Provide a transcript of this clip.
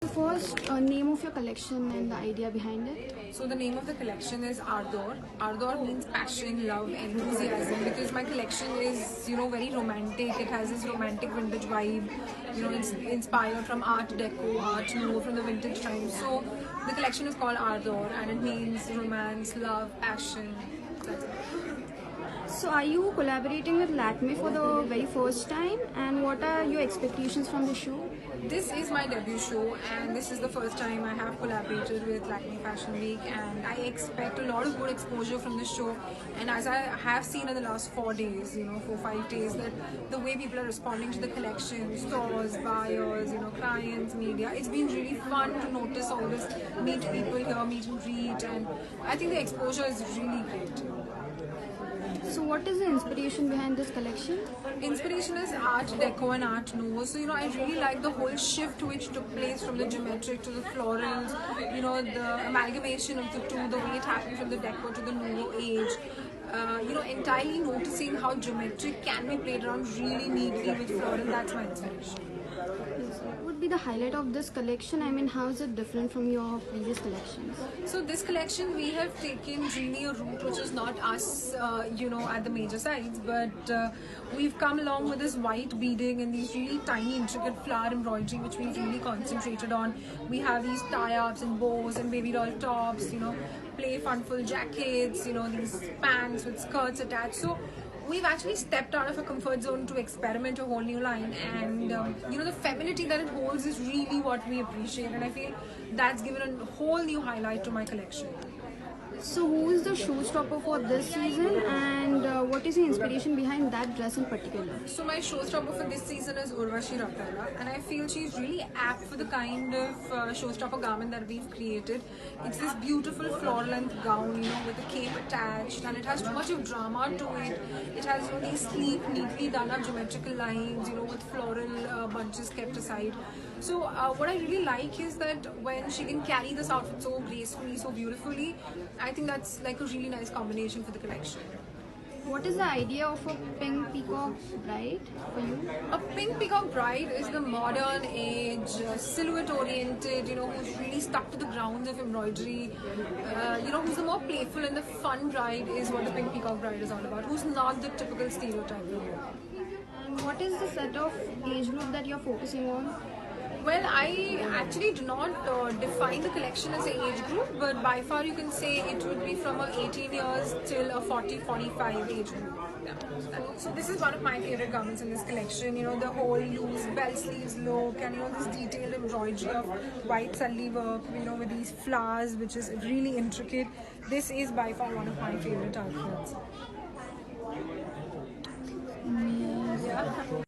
First, name of your collection and the idea behind it. So the name of the collection is Ardor. Ardor means passion, love, enthusiasm. Because my collection is, very romantic. It has this romantic vintage vibe. It's inspired from Art Deco, Art Nouveau, from the vintage times. So the collection is called Ardor, and it means romance, love, passion. That's it. So, are you collaborating with Lakme for the very first time? And what are your expectations from the show? This is my debut show, and this is the first time I have collaborated with Lakme Fashion Week, and I expect a lot of good exposure from this show. And as I have seen in the last 4 days, 4-5 days, that the way people are responding to the collection, stores, buyers, clients, media, it's been really fun to notice all this, meet people here, meet and greet, and I think the exposure is really great. So, what is the inspiration behind this collection? Inspiration is Art Deco and Art Nouveau. So, I really like the whole shift which took place from the geometric to the florals, the amalgamation of the two, the way it happened from the Deco to the Nouveau age. Entirely noticing how geometric can be played around really neatly with floral. That's my inspiration. What would be the highlight of this collection? I mean, how is it different from your previous collections? So this collection, we have taken really a route which is not us, at the major sites, but we've come along with this white beading and these really tiny intricate flower embroidery which we've really concentrated on. We have these tie-ups and bows and baby doll tops, play funful jackets, these pants with skirts attached. So we've actually stepped out of our comfort zone to experiment a whole new line, and the femininity that it holds is really what we appreciate, and I feel that's given a whole new highlight to my collection. So, who is the showstopper for this season, and what is the inspiration behind that dress in particular? So my showstopper for this season is Urvashi Rautela, and I feel she's really apt for the kind of showstopper garment that we've created. It's this beautiful floral length gown, with a cape attached, and it has too much of drama to it. It has these sleek, neatly done up geometrical lines, with floral bunches kept aside. So what I really like is that when she can carry this outfit so gracefully, so beautifully, I think that's like a really nice combination for the collection. What is the idea of a pink peacock bride for you? A pink peacock bride is the modern age, silhouette oriented, who's really stuck to the grounds of embroidery, who's the more playful and the fun bride is what the pink peacock bride is all about, who's not the typical stereotype. And what is the set of age group that you're focusing on? Well, I actually do not define the collection as an age group, but by far you can say it would be from a 18 years till a 40-45 age group. Yeah. So this is one of my favorite garments in this collection, the whole loose bell sleeves look, and this detailed embroidery of white sully work, with these flowers, which is really intricate. This is by far one of my favorite outfits.